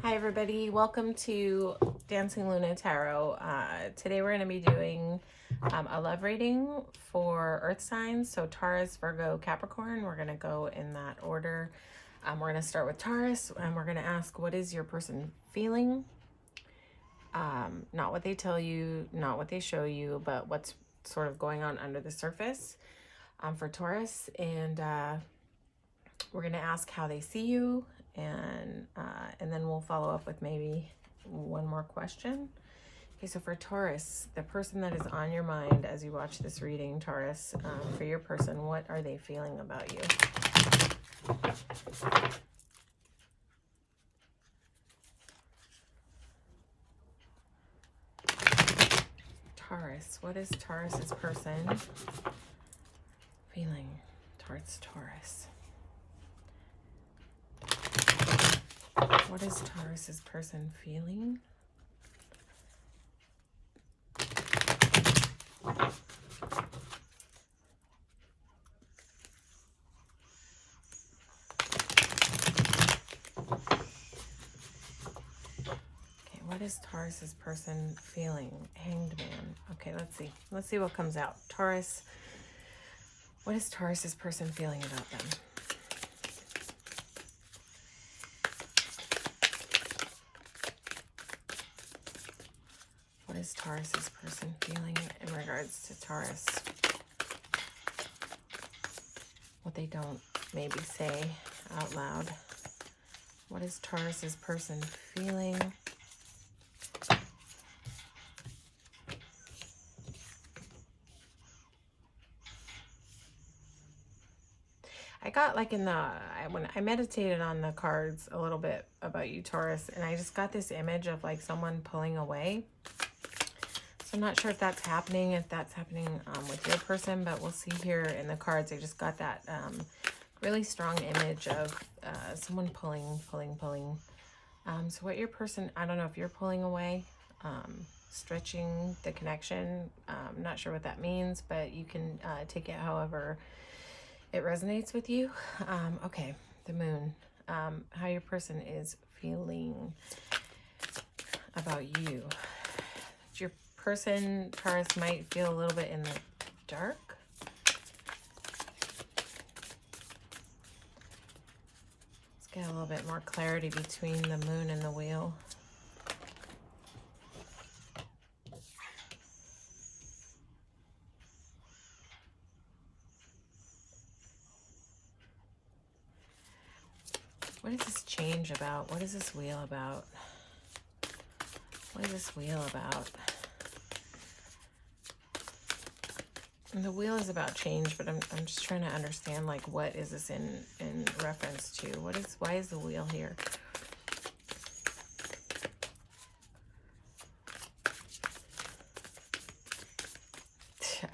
Hi everybody, welcome to Dancingluna Tarot. Today we're going to be doing a love reading for earth signs. So Taurus, Virgo, Capricorn. We're going to go in that order. We're going to start with Taurus and we're going to ask, what is your person feeling? Not what they tell you, not what they show you, but what's sort of going on under the surface for Taurus. And we're going to ask how they see you, and then we'll follow up with maybe one more question. Okay, so for Taurus, the person that is on your mind as you watch this reading, Taurus, for your person, what are they feeling about you? Taurus, what is Taurus's person feeling towards Taurus? What is Taurus's person feeling? Okay, what is Taurus's person feeling? Hanged Man. Okay, let's see. Let's see what comes out. Taurus, what is Taurus's person feeling about them? What is Taurus's person feeling in regards to Taurus? What they don't maybe say out loud. What is Taurus's person feeling? I got like when I meditated on the cards a little bit about you, Taurus, and I just got this image of like someone pulling away. So I'm not sure if that's happening with your person, but we'll see here in the cards. I just got that really strong image of someone pulling. So what your person, I don't know if you're pulling away, stretching the connection. I'm not sure what that means, but you can take it however it resonates with you. Okay, the moon. How your person is feeling about you. Your person, Taurus, might feel a little bit in the dark. Let's get a little bit more clarity between the moon and the wheel. What is this change about? What is this wheel about? What is this wheel about? And the wheel is about change, but I'm just trying to understand, like, what is this in reference to? Why is the wheel here?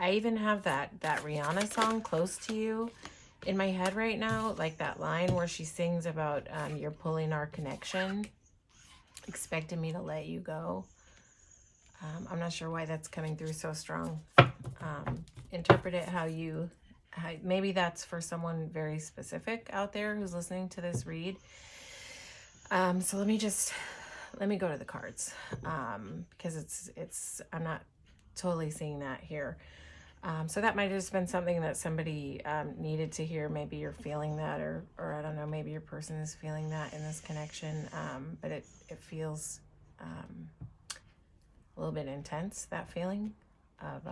I even have that Rihanna song, Close to You, in my head right now, like that line where she sings about you're pulling our connection, expecting me to let you go. I'm not sure why that's coming through so strong. Interpret it how maybe that's for someone very specific out there who's listening to this read. So let me go to the cards, because I'm not totally seeing that here. So that might have just been something that somebody needed to hear. Maybe you're feeling that, or I don't know, maybe your person is feeling that in this connection. But it feels a little bit intense, that feeling of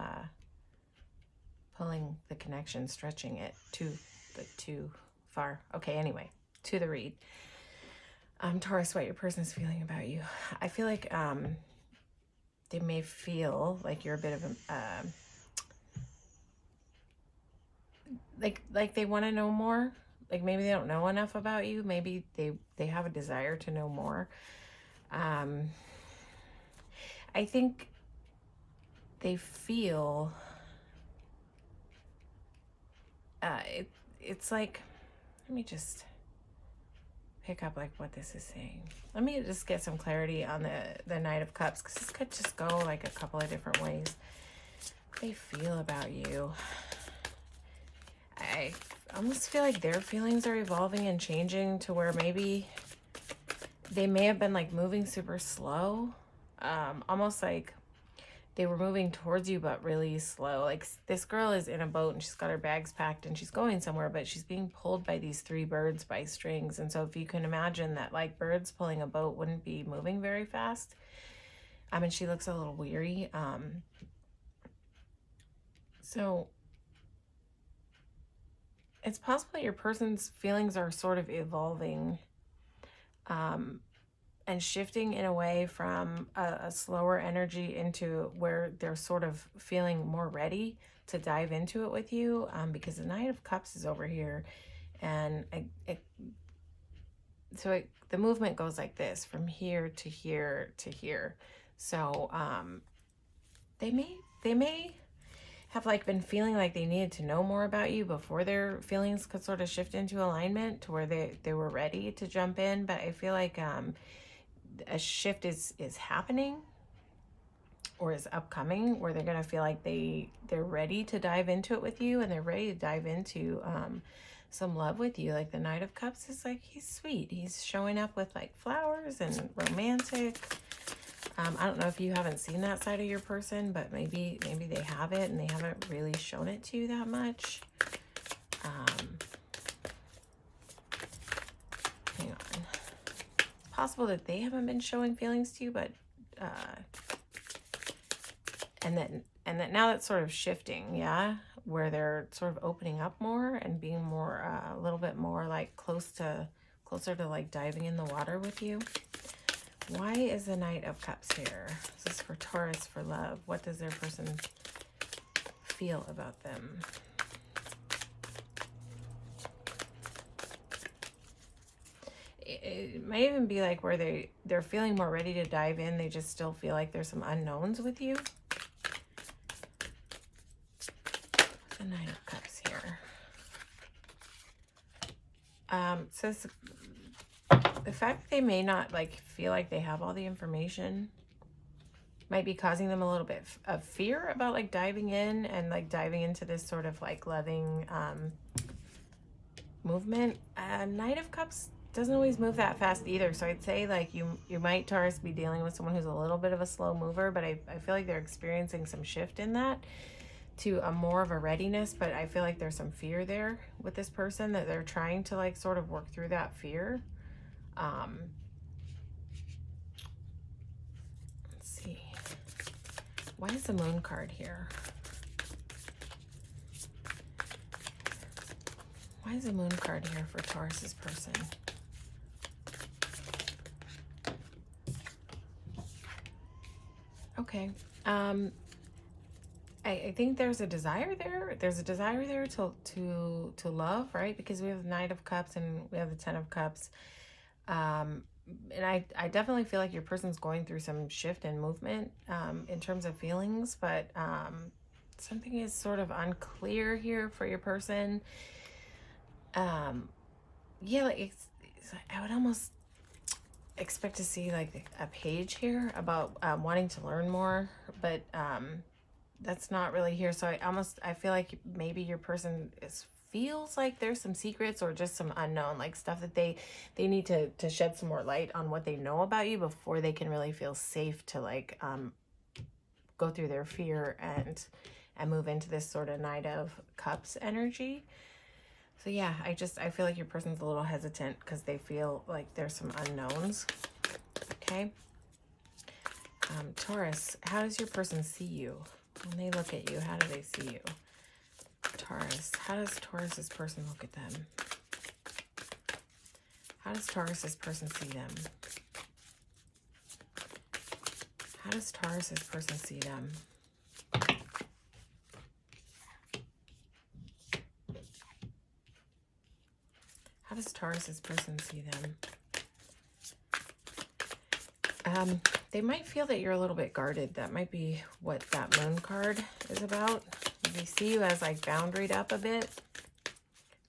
pulling the connection, stretching it too far. Okay, anyway, to the read. Taurus, what your person is feeling about you. I feel like they may feel like you're a bit of a like they want to know more. Like maybe they don't know enough about you. Maybe they have a desire to know more. I think they feel it's like, let me just pick up like what this is saying. Let me just get some clarity on the Knight of Cups, because this could just go like a couple of different ways. What they feel about you. I almost feel like their feelings are evolving and changing to where maybe they may have been like moving super slow, almost like they were moving towards you but really slow. Like this girl is in a boat and she's got her bags packed and she's going somewhere, but she's being pulled by these three birds by strings. And so if you can imagine that, like, birds pulling a boat wouldn't be moving very fast. I mean, she looks a little weary. So it's possible that your person's feelings are sort of evolving, and shifting in a way from a slower energy into where they're sort of feeling more ready to dive into it with you, because the Knight of Cups is over here, and the movement goes like this, from here to here to here. So they may have like been feeling like they needed to know more about you before their feelings could sort of shift into alignment to where they were ready to jump in. But I feel like a shift is happening, or is upcoming, where they're gonna feel like they're ready to dive into it with you, and they're ready to dive into some love with you. Like the Knight of Cups is like, he's sweet, he's showing up with like flowers and romantic. I don't know if you haven't seen that side of your person, but maybe they have it and they haven't really shown it to you that much. Hang on. It's possible that they haven't been showing feelings to you, but and that now that's sort of shifting, yeah, where they're sort of opening up more and being more a little bit more like closer to like diving in the water with you. Why is the Knight of Cups here? This is for Taurus, for love. What does their person feel about them? It might even be like where they're feeling more ready to dive in. They just still feel like there's some unknowns with you. What's the Knight of Cups here? Says the fact that they may not like feel like they have all the information might be causing them a little bit of fear about like diving in and like diving into this sort of like loving movement. Knight of Cups doesn't always move that fast either. So I'd say like you might, Taurus, be dealing with someone who's a little bit of a slow mover, but I feel like they're experiencing some shift in that to a more of a readiness. But I feel like there's some fear there with this person that they're trying to like sort of work through that fear. Let's see. Why is the Moon card here? Why is the Moon card here for Taurus's person? Okay. I think there's a desire there. There's a desire there to love, right? Because we have the Knight of Cups and we have the Ten of Cups. And I definitely feel like your person's going through some shift and movement in terms of feelings, but something is sort of unclear here for your person. Yeah, like I would almost expect to see like a page here about wanting to learn more, but that's not really here. So I feel like maybe your person feels like there's some secrets or just some unknown, like stuff that they need to shed some more light on what they know about you before they can really feel safe to like go through their fear and move into this sort of Knight of Cups energy. So yeah, I feel like your person's a little hesitant because they feel like there's some unknowns. Okay. Taurus, how does your person see you? When they look at you, how do they see you? Taurus, how does Taurus's person look at them? How does Taurus's person see them? How does Taurus's person see them? How does Taurus's person see them? They might feel that you're a little bit guarded. That might be what that Moon card is about. They see you as like boundaried up a bit,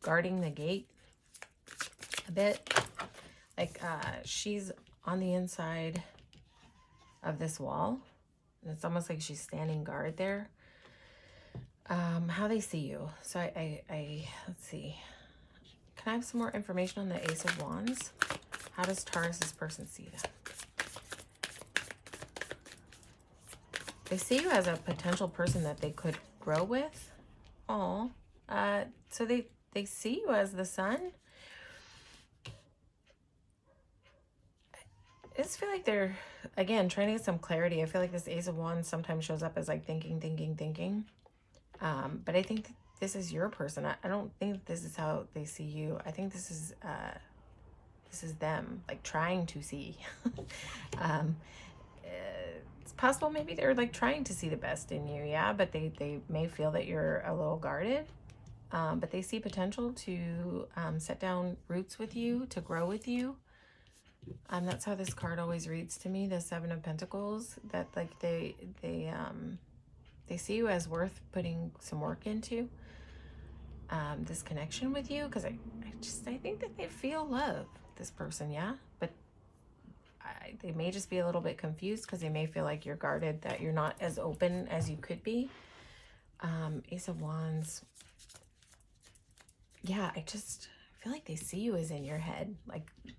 guarding the gate a bit. Like she's on the inside of this wall, and it's almost like she's standing guard there. How they see you. So I let's see. Can I have some more information on the Ace of Wands? How does Taurus's person see them? They see you as a potential person that they could grow with. Oh, so they see you as the sun. I just feel like they're, again, trying to get some clarity. I feel like this Ace of Wands sometimes shows up as like thinking. But I think this is your person. I don't think this is how they see you. I think this is them like trying to see. It's possible maybe they're like trying to see the best in you, yeah, but they may feel that you're a little guarded. But they see potential to set down roots with you, to grow with you. That's how this card always reads to me, the Seven of Pentacles, that like they see you as worth putting some work into. This connection with you, because I think that they feel love, this person, yeah, but they may just be a little bit confused because they may feel like you're guarded, that you're not as open as you could be. Ace of Wands. Yeah, I feel like they see you as in your head.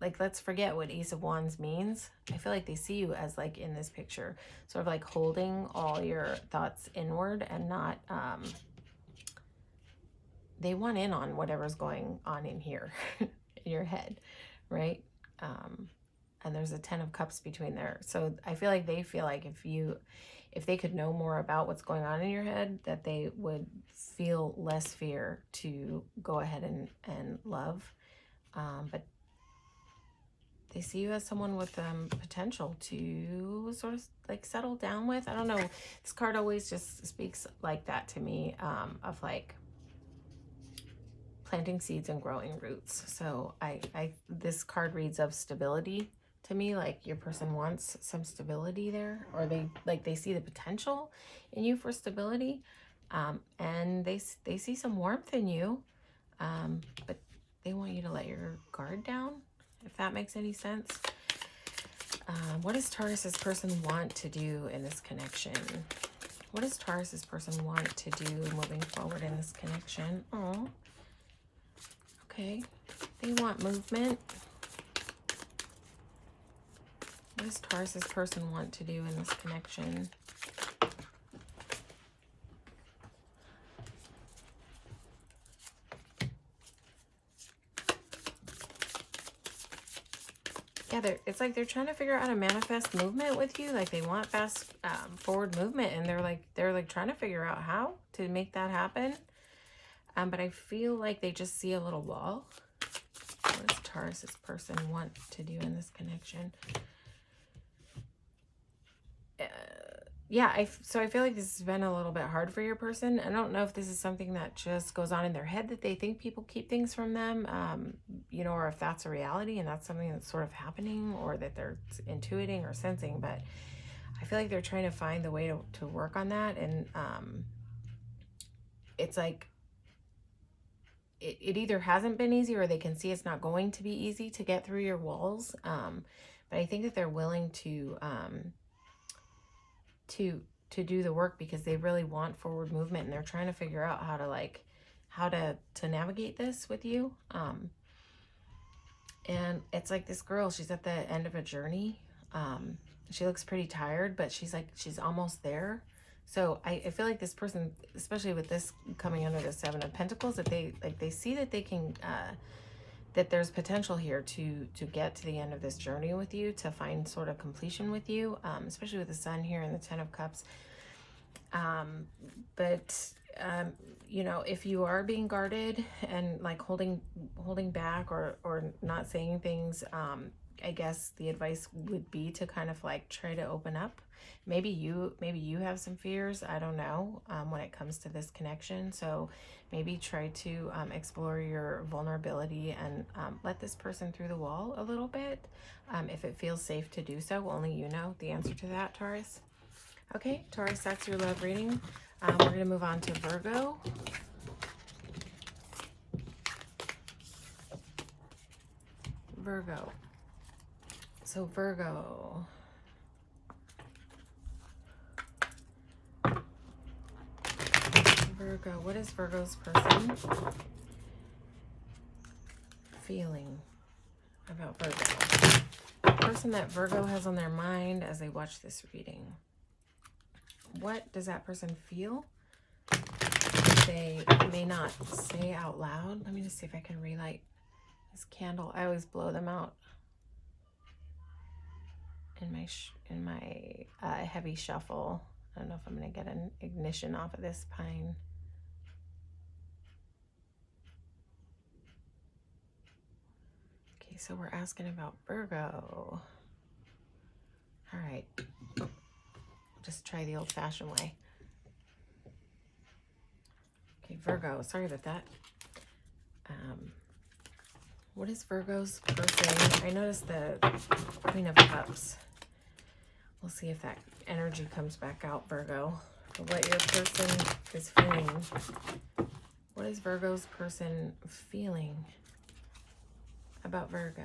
Like let's forget what Ace of Wands means. I feel like they see you as like in this picture, sort of like holding all your thoughts inward and not, they want in on whatever's going on in here, in your head, right? And there's a 10 of Cups between there. So I feel like they feel like if they could know more about what's going on in your head, that they would feel less fear to go ahead and love. But they see you as someone with potential to sort of like settle down with. I don't know. This card always just speaks like that to me, of like planting seeds and growing roots. So this card reads of stability to me, like your person wants some stability there, or they see the potential in you for stability, and they see some warmth in you, but they want you to let your guard down, if that makes any sense. What does Taurus's person want to do in this connection? What does Taurus's person want to do moving forward in this connection? Oh, okay, they want movement. What does Taurus's person want to do in this connection? Yeah, it's like they're trying to figure out how to manifest movement with you. Like they want fast forward movement, and they're like trying to figure out how to make that happen. But I feel like they just see a little wall. What does Taurus's person want to do in this connection? Yeah, so I feel like this has been a little bit hard for your person. I don't know if this is something that just goes on in their head, that they think people keep things from them, you know, or if that's a reality and that's something that's sort of happening, or that they're intuiting or sensing. But I feel like they're trying to find the way to work on that. And it's like it either hasn't been easy, or they can see it's not going to be easy to get through your walls. But I think that they're willing to do the work, because they really want forward movement, and they're trying to figure out how to navigate this with you. And it's like this girl, she's at the end of a journey. She looks pretty tired, but she's almost there. So I feel like this person, especially with this coming under the Seven of Pentacles, that they see that they can, that there's potential here to get to the end of this journey with you, to find sort of completion with you, especially with the Sun here and the 10 of Cups. You know, if you are being guarded and like holding back or not saying things, I guess the advice would be to kind of like try to open up. Maybe you have some fears, I don't know, when it comes to this connection. So maybe try to explore your vulnerability and let this person through the wall a little bit, if it feels safe to do so. Only you know the answer to that, Taurus. Okay, Taurus, that's your love reading. We're going to move on to Virgo. Virgo. So Virgo. Virgo, what is Virgo's person feeling? about Virgo. The person that Virgo has on their mind as they watch this reading. What does that person feel? They may not say out loud. Let me just see if I can relight this candle. I always blow them out in my heavy shuffle. I don't know if I'm going to get an ignition off of this pine. Okay, so we're asking about Virgo. All right. Just try the old-fashioned way. Okay, Virgo. Sorry about that. What is Virgo's person? I noticed the Queen of Cups. We'll see if that energy comes back out, Virgo. What your person is feeling. What is Virgo's person feeling about Virgo?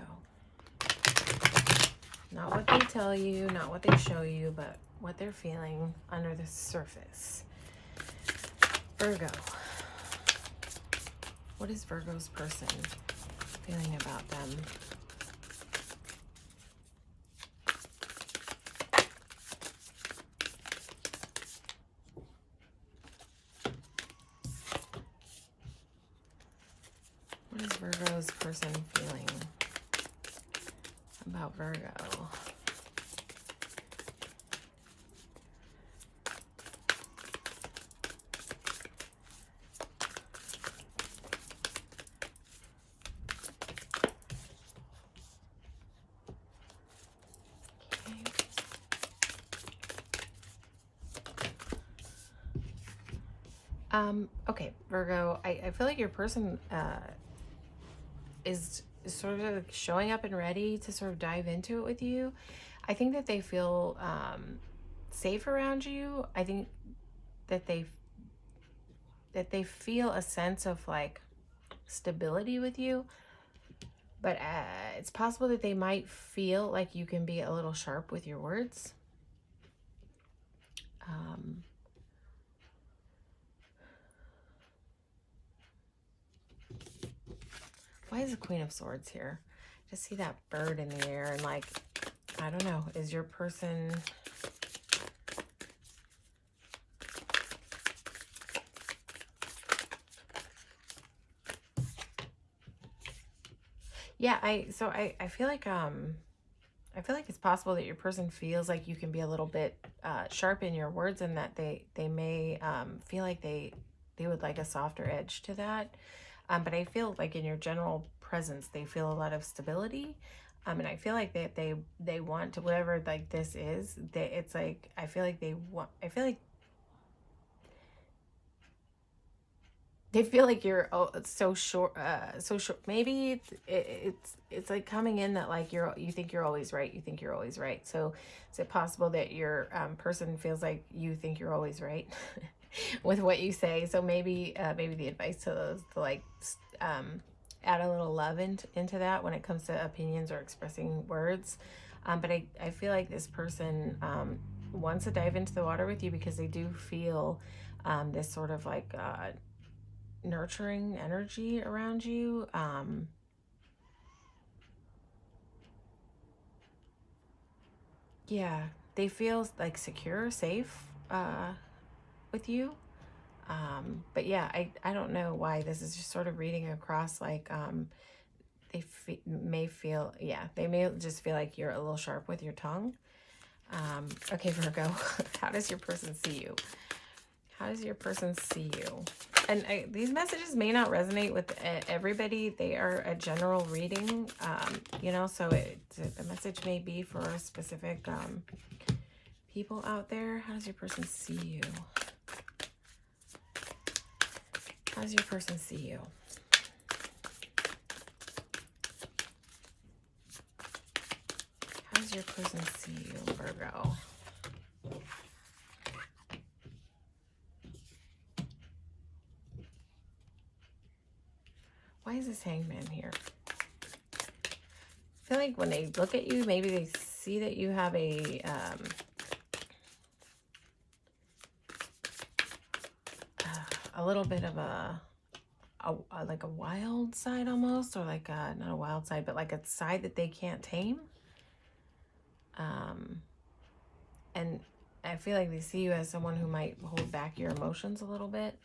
Not what they tell you, not what they show you, but what they're feeling under the surface. Virgo. What is Virgo's person feeling about them? What is Virgo's person feeling about Virgo? Okay, Virgo, I feel like your person is sort of showing up and ready to sort of dive into it with you. I think that they feel safe around you. I think that they feel a sense of like stability with you, but it's possible that they might feel like you can be a little sharp with your words. Why is the Queen of Swords here? Just see that bird in the air and like, I don't know, is your person... Yeah, I feel like it's possible that your person feels like you can be a little bit sharp in your words, and that they may feel like they would like a softer edge to that. But I feel like in your general presence, they feel a lot of stability. And I feel like they want to, whatever like this is, it's like, I feel like they feel like you're so short, maybe it's like coming in that like you think you're always right. You think you're always right. So is it possible that your person feels like you think you're always right with what you say? So maybe the advice to those to like add a little love into that when it comes to opinions or expressing words. But I feel like this person wants to dive into the water with you because they do feel this sort of like nurturing energy around you. Yeah, they feel like secure, safe with you. But yeah, I don't know why this is just sort of reading across like they may feel, yeah, they may just feel like you're a little sharp with your tongue. Okay, Virgo, how does your person see you? How does your person see you? And these messages may not resonate with everybody. They are a general reading, you know, so the message may be for specific people out there. How does your person see you? How does your person see you? How does your person see you, Virgo? Why is this Hangman here? I feel like when they look at you, maybe they see that you have a little bit of a like a wild side almost, or like a, not a wild side, but like a side that they can't tame. And I feel like they see you as someone who might hold back your emotions a little bit.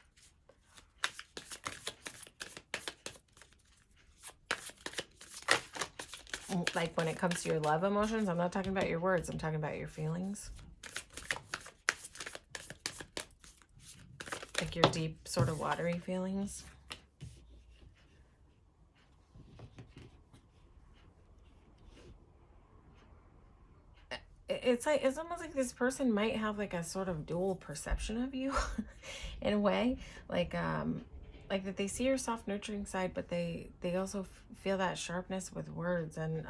Like when it comes to your love emotions, I'm not talking about your words, I'm talking about your feelings. Like your deep, sort of watery feelings. It's like, it's almost like this person might have like a sort of dual perception of you in a way, like that they see your soft nurturing side, but they also feel that sharpness with words, and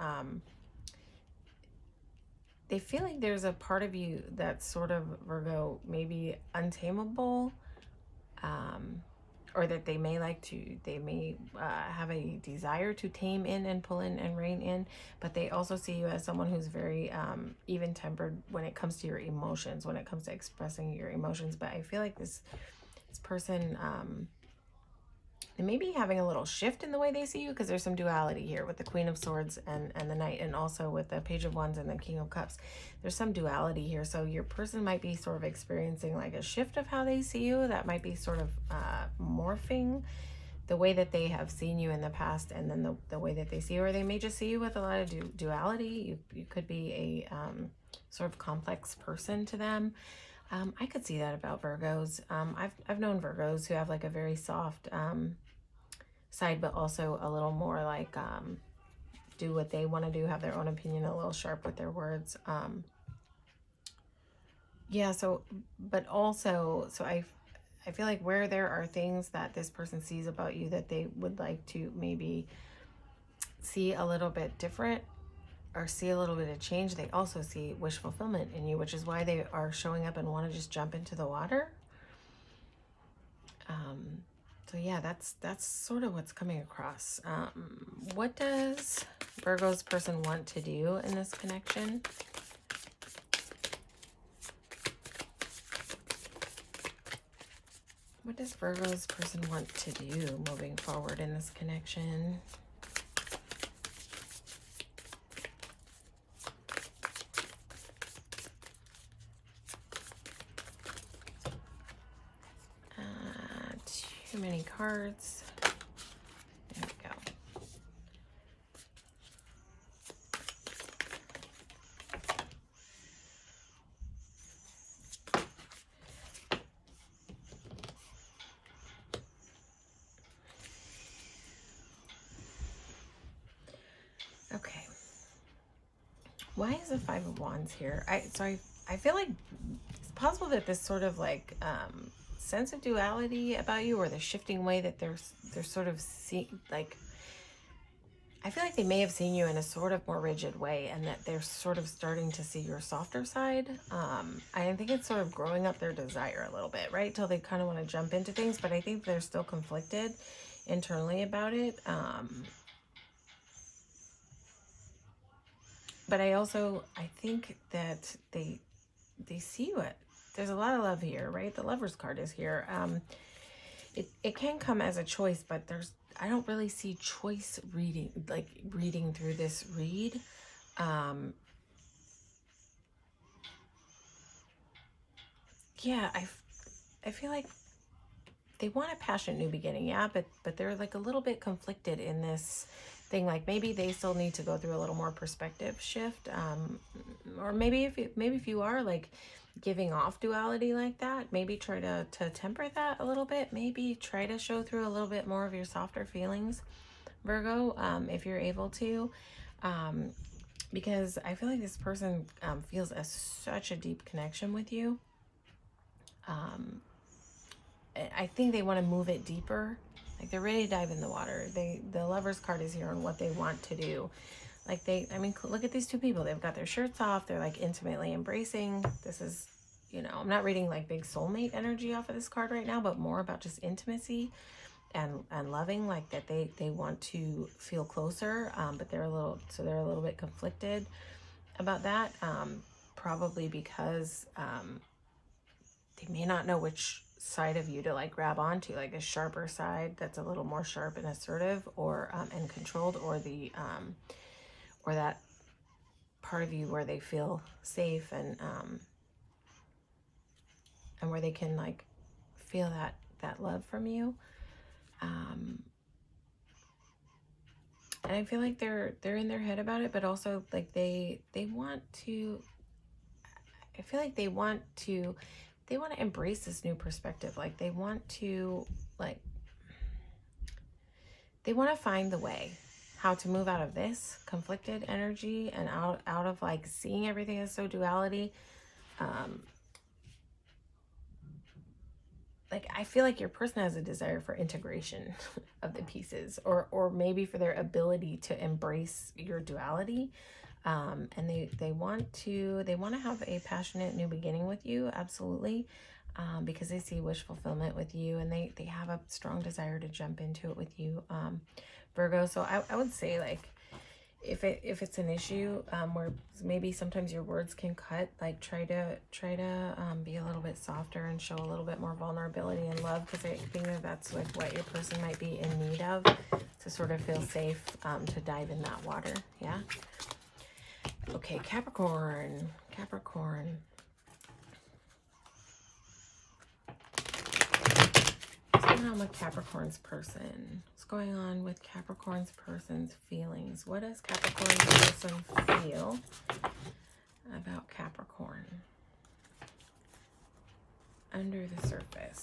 they feel like there's a part of you that's sort of, Virgo, maybe untamable, or that they may have a desire to tame in and pull in and rein in, but they also see you as someone who's very even tempered when it comes to your emotions, when it comes to expressing your emotions. But I feel like this person, they may be having a little shift in the way they see you, because there's some duality here with the Queen of Swords and the Knight, and also with the Page of Wands and the King of Cups. There's some duality here. So your person might be sort of experiencing like a shift of how they see you that might be sort of morphing the way that they have seen you in the past, and then the way that they see you. Or they may just see you with a lot of duality. You could be a sort of complex person to them. I could see that about Virgos. I've known Virgos who have like a very soft side, but also a little more like do what they want to do, have their own opinion, a little sharp with their words. Yeah, so, but also, so I feel like where there are things that this person sees about you that they would like to maybe see a little bit different, or see a little bit of change, they also see wish fulfillment in you, which is why they are showing up and want to just jump into the water. So yeah, that's sort of what's coming across. What does Virgo's person want to do in this connection? What does Virgo's person want to do moving forward in this connection? Too many cards. There we go. Okay. Why is the Five of Wands here? I feel like it's possible that this sort of like sense of duality about you, or the shifting way that they're sort of like, I feel like they may have seen you in a sort of more rigid way, and that they're sort of starting to see your softer side. I think it's sort of growing up their desire a little bit, right? Till they kind of want to jump into things, but I think they're still conflicted internally about it. But I think that they see you at, there's a lot of love here, right? The Lover's card is here. It can come as a choice, but I don't really see choice reading through this read. Yeah, I feel like they want a passionate new beginning, yeah, but they're like a little bit conflicted in this thing. Like maybe they still need to go through a little more perspective shift, or maybe if you are like giving off duality like that, maybe try to temper that a little bit. Maybe try to show through a little bit more of your softer feelings, Virgo, if you're able to, because I feel like this person feels such a deep connection with you. I think they want to move it deeper. Like they're ready to dive in the water. The Lover's card is here on what they want to do. Like I mean, look at these two people. They've got their shirts off. They're like intimately embracing. This is, I'm not reading like big soulmate energy off of this card right now, but more about just intimacy and loving, like that they want to feel closer, but they're a little bit conflicted about that, probably because they may not know which side of you to like grab onto, like a sharper side that's a little more sharp and assertive, or and controlled, or the or that part of you where they feel safe and where they can like feel that love from you. And I feel like they're in their head about it, but also like they want to, I feel like they want to embrace this new perspective. Like they want to find the way how to move out of this conflicted energy and out of like seeing everything as so duality. Like I feel like your person has a desire for integration of the pieces, or maybe for their ability to embrace your duality. And they want to have a passionate new beginning with you, absolutely, because they see wish fulfillment with you, and they have a strong desire to jump into it with you, Virgo. So I would say, like, if it's an issue where maybe sometimes your words can cut, like try to be a little bit softer and show a little bit more vulnerability and love, because I think that's like what your person might be in need of to sort of feel safe to dive in that water. Yeah. Okay, Capricorn. What's going on with Capricorn's person? What's going on with Capricorn's person's feelings? What does Capricorn's person feel about Capricorn under the surface?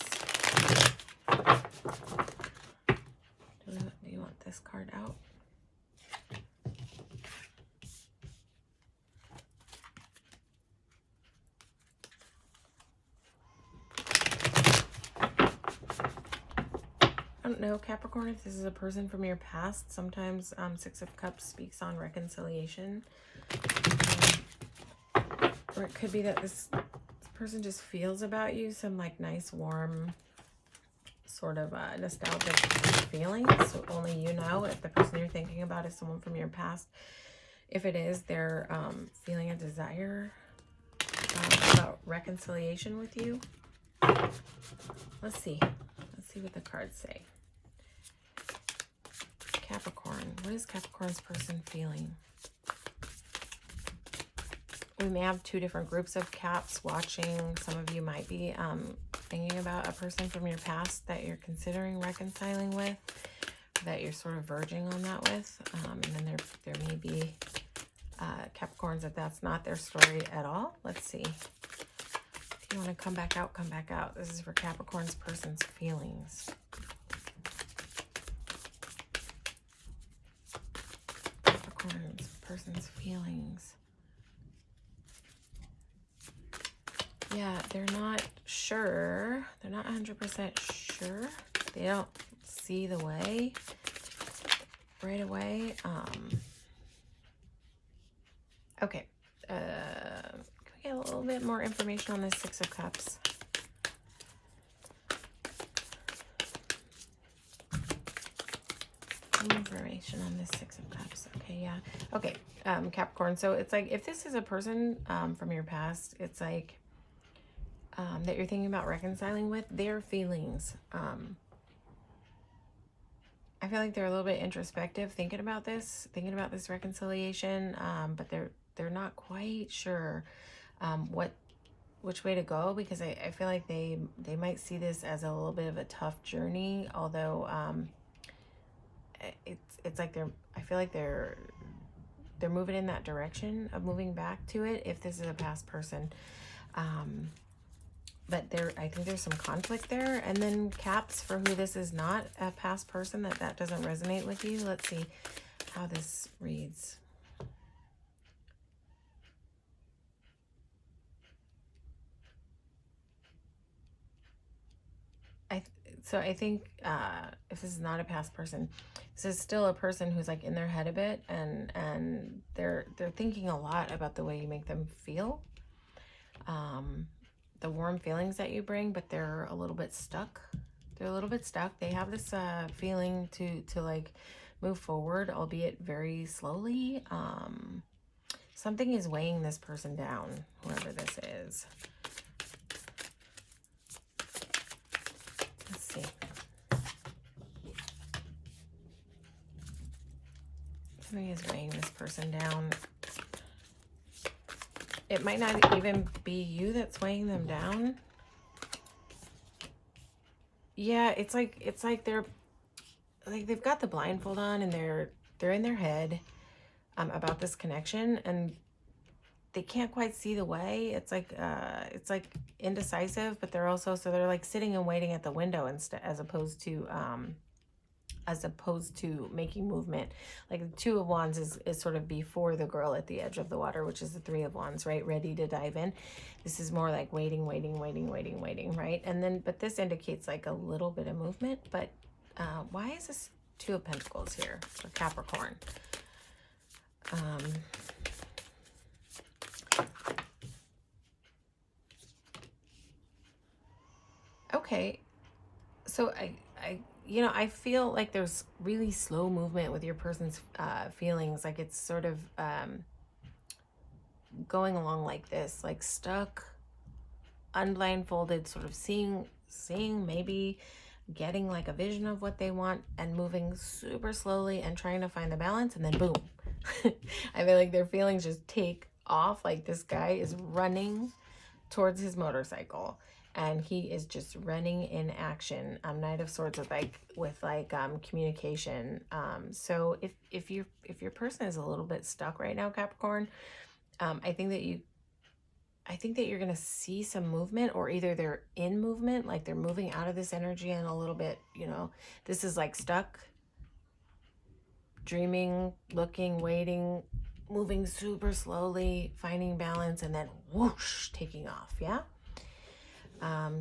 Do you want this card out? I don't know, Capricorn, if this is a person from your past. Sometimes Six of Cups speaks on reconciliation. Or it could be that this person just feels about you some like nice, warm, sort of nostalgic feelings. So only you know if the person you're thinking about is someone from your past. If it is, they're feeling a desire about reconciliation with you. Let's see what the cards say. Capricorn, what is Capricorn's person feeling? We may have two different groups of Caps watching. Some of you might be thinking about a person from your past that you're considering reconciling with, that you're sort of verging on that with. And then there may be Capricorns that that's not their story at all. Let's see. If you want to come back out, come back out. This is for Capricorn's person's feelings. Capricorn's person's feelings. Yeah, they're not sure. They're not 100% sure. They don't see the way right away. Okay. Can we get a little bit more information on this Six of Cups? Information on this Six of Cups. Okay, yeah. Okay, Capricorn. So it's like, if this is a person from your past, it's like that you're thinking about reconciling with, their feelings. I feel like they're a little bit introspective, thinking about this reconciliation, but they're not quite sure which way to go, because I feel like they might see this as a little bit of a tough journey, although it's like I feel like they're moving in that direction of moving back to it if this is a past person. But I think there's some conflict there. And then Caps, for who this is not a past person, that doesn't resonate with you. Let's see how this reads. I think if this is not a past person, this is still a person who's like in their head a bit, and they're thinking a lot about the way you make them feel. The warm feelings that you bring, but they're a little bit stuck. They have this feeling to like move forward, albeit very slowly. Something is weighing this person down, whoever this is. see. Something is weighing this person down. It might not even be you that's weighing them down. Yeah, it's like they're like they've got the blindfold on and they're in their head about this connection, and they can't quite see the way. It's like indecisive, but they're also, so they're like sitting and waiting at the window instead, as opposed to making movement. Like the Two of Wands is sort of before the girl at the edge of the water, which is the Three of Wands, right? Ready to dive in. This is more like waiting, right? And then, but this indicates like a little bit of movement. But why is this Two of Pentacles here for Capricorn? Okay, so I feel like there's really slow movement with your person's feelings. Like it's sort of going along like this, like stuck, unblindfolded, sort of seeing, maybe getting like a vision of what they want and moving super slowly and trying to find the balance, and then boom. I feel like their feelings just take off. Like this guy is running towards his motorcycle and he is just running in action. Knight of Swords with communication. So if your person is a little bit stuck right now, Capricorn, I think that you're going to see some movement, or either they're in movement, like they're moving out of this energy, and a little bit, this is like stuck, dreaming, looking, waiting, moving super slowly, finding balance, and then whoosh, taking off. Yeah.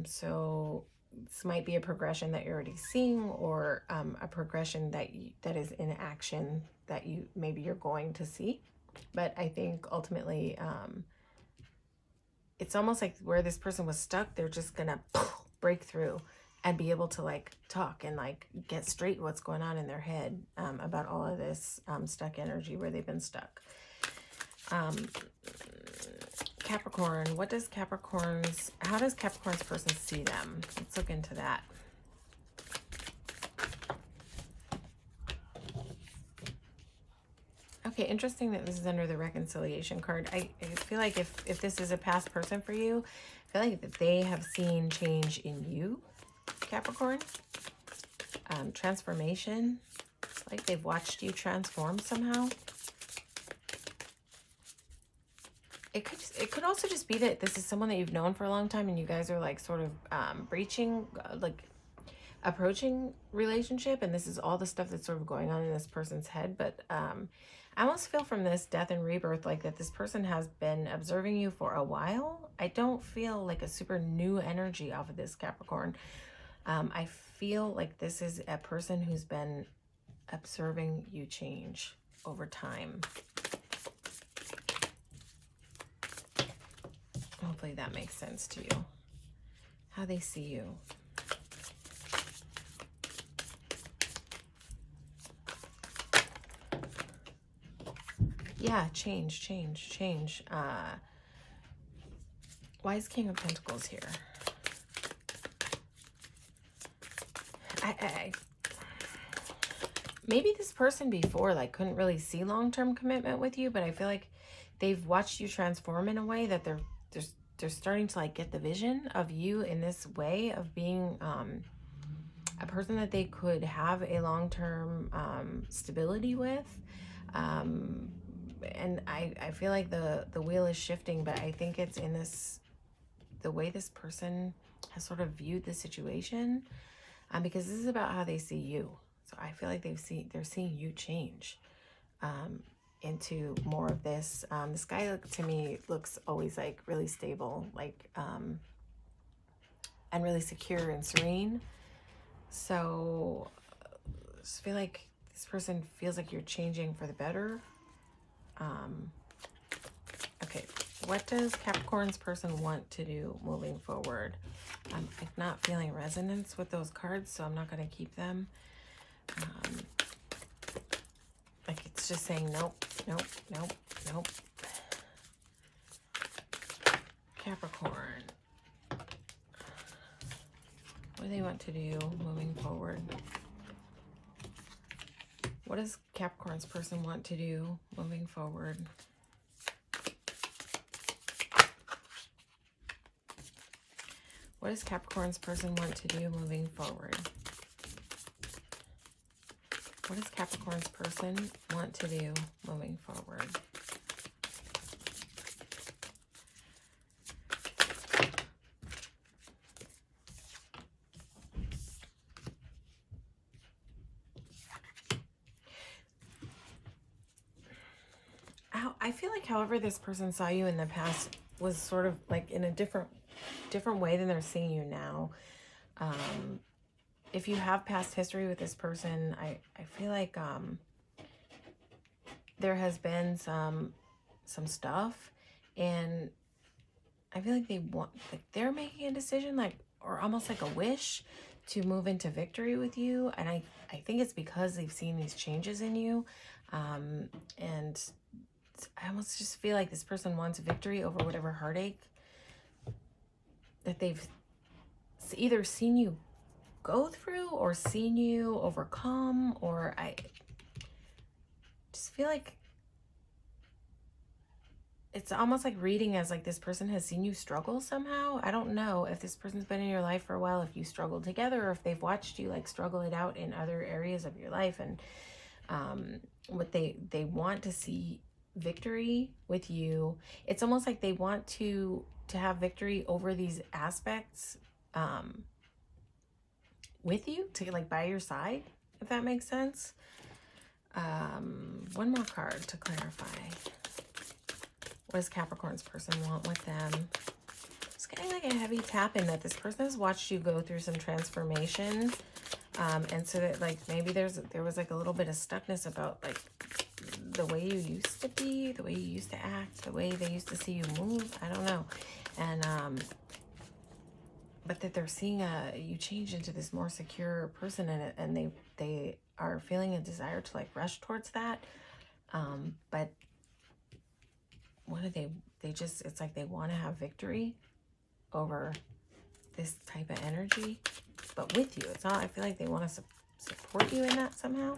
So this might be a progression that you're already seeing, or a progression that is in action that maybe you're going to see. But I think ultimately, it's almost like where this person was stuck, they're just gonna break through and be able to like talk and like get straight what's going on in their head about all of this stuck energy where they've been stuck. Capricorn, how does Capricorn's person see them? Let's look into that. Okay, interesting that this is under the reconciliation card. I feel like if this is a past person for you, I feel like that they have seen change in you, Capricorn. Transformation. It's like they've watched you transform somehow. It could also just be that this is someone that you've known for a long time and you guys are like sort of approaching relationship, and this is all the stuff that's sort of going on in this person's head. But I almost feel from this Death and Rebirth like that this person has been observing you for a while. I don't feel like a super new energy off of this, Capricorn. I feel like this is a person who's been observing you change over time. Hopefully that makes sense to you. How they see you. Yeah, change. Why is King of Pentacles here? Maybe this person before like couldn't really see long-term commitment with you, but I feel like they've watched you transform in a way that they're starting to like get the vision of you in this way of being a person that they could have a long-term stability with. And I feel like the wheel is shifting, but I think it's in the way this person has sort of viewed the situation, because this is about how they see you. So I feel like they're seeing you change into more of this. This guy, to me, looks always like really stable, like and really secure and serene. So I just feel like this person feels like you're changing for the better. Okay, what does Capricorn's person want to do moving forward? I'm not feeling resonance with those cards, so I'm not going to keep them. Like it's just saying nope. Capricorn. What do they want to do moving forward? What does Capricorn's person want to do moving forward? What does Capricorn's person want to do moving forward? What does Capricorn's person want to do moving forward? I feel like however this person saw you in the past was sort of like in a different way than they're seeing you now. If you have past history with this person, I feel like there has been some stuff, and I feel like they're making a decision, like, or almost like a wish to move into victory with you. And I think it's because they've seen these changes in you. And I almost just feel like this person wants victory over whatever heartache that they've either seen you go through or seen you overcome, or I just feel like it's almost like reading as like this person has seen you struggle somehow. I don't know if this person's been in your life for a while, if you struggled together, or if they've watched you like struggle it out in other areas of your life. And what they want to see victory with you. It's almost like they want to have victory over these aspects with you, to like by your side, if that makes sense. One more card to clarify. What does Capricorn's person want with them? It's getting like a heavy tapping that this person has watched you go through some transformation. And so that like maybe there was like a little bit of stuckness about like the way you used to be, the way you used to act, the way they used to see you move. I don't know. And but that they're seeing you change into this more secure person, and they are feeling a desire to like rush towards that. But what do they just, it's like they want to have victory over this type of energy, but with you. It's not, I feel like they want to support you in that somehow.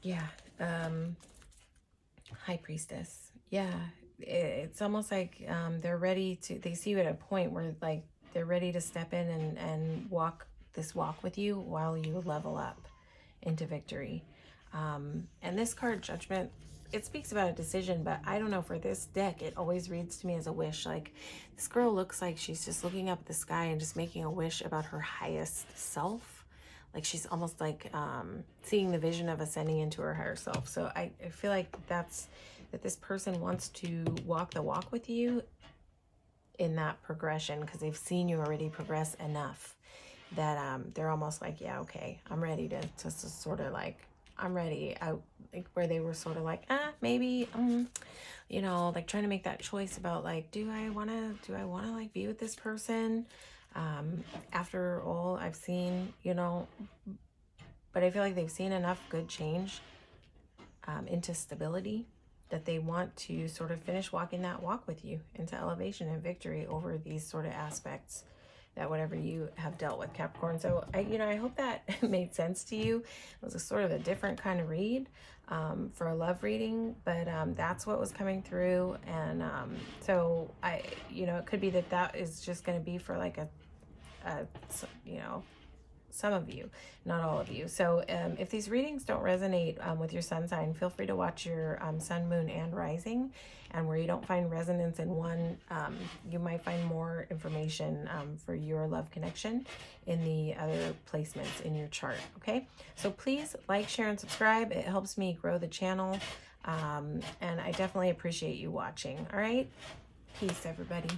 Yeah. High Priestess. Yeah. It's almost like they're ready to, they see you at a point where like they're ready to step in and walk with you while you level up into victory. And this card, Judgment, it speaks about a decision, but I don't know, for this deck, it always reads to me as a wish. Like this girl looks like she's just looking up at the sky and just making a wish about her highest self. Like she's almost like seeing the vision of ascending into her higher self. So I feel like that this person wants to walk the walk with you in that progression, because they've seen you already progress enough that they're almost like, yeah, okay, I'm ready to sort of like, I'm ready. Like where they were sort of like, maybe, you know, like trying to make that choice about like, do I want to like be with this person? After all I've seen, you know, but I feel like they've seen enough good change into stability that they want to sort of finish walking that walk with you into elevation and victory over these sort of aspects that whatever you have dealt with, Capricorn. So I hope that made sense to you. It was a sort of a different kind of read for a love reading, but that's what was coming through. And so it could be that is just going to be for like some of you, not all of you. So if these readings don't resonate with your sun sign, feel free to watch your sun, moon, and rising. And where you don't find resonance in one, you might find more information for your love connection in the other placements in your chart. Okay, so please like, share, and subscribe. It helps me grow the channel. And I definitely appreciate you watching. All right, peace, everybody.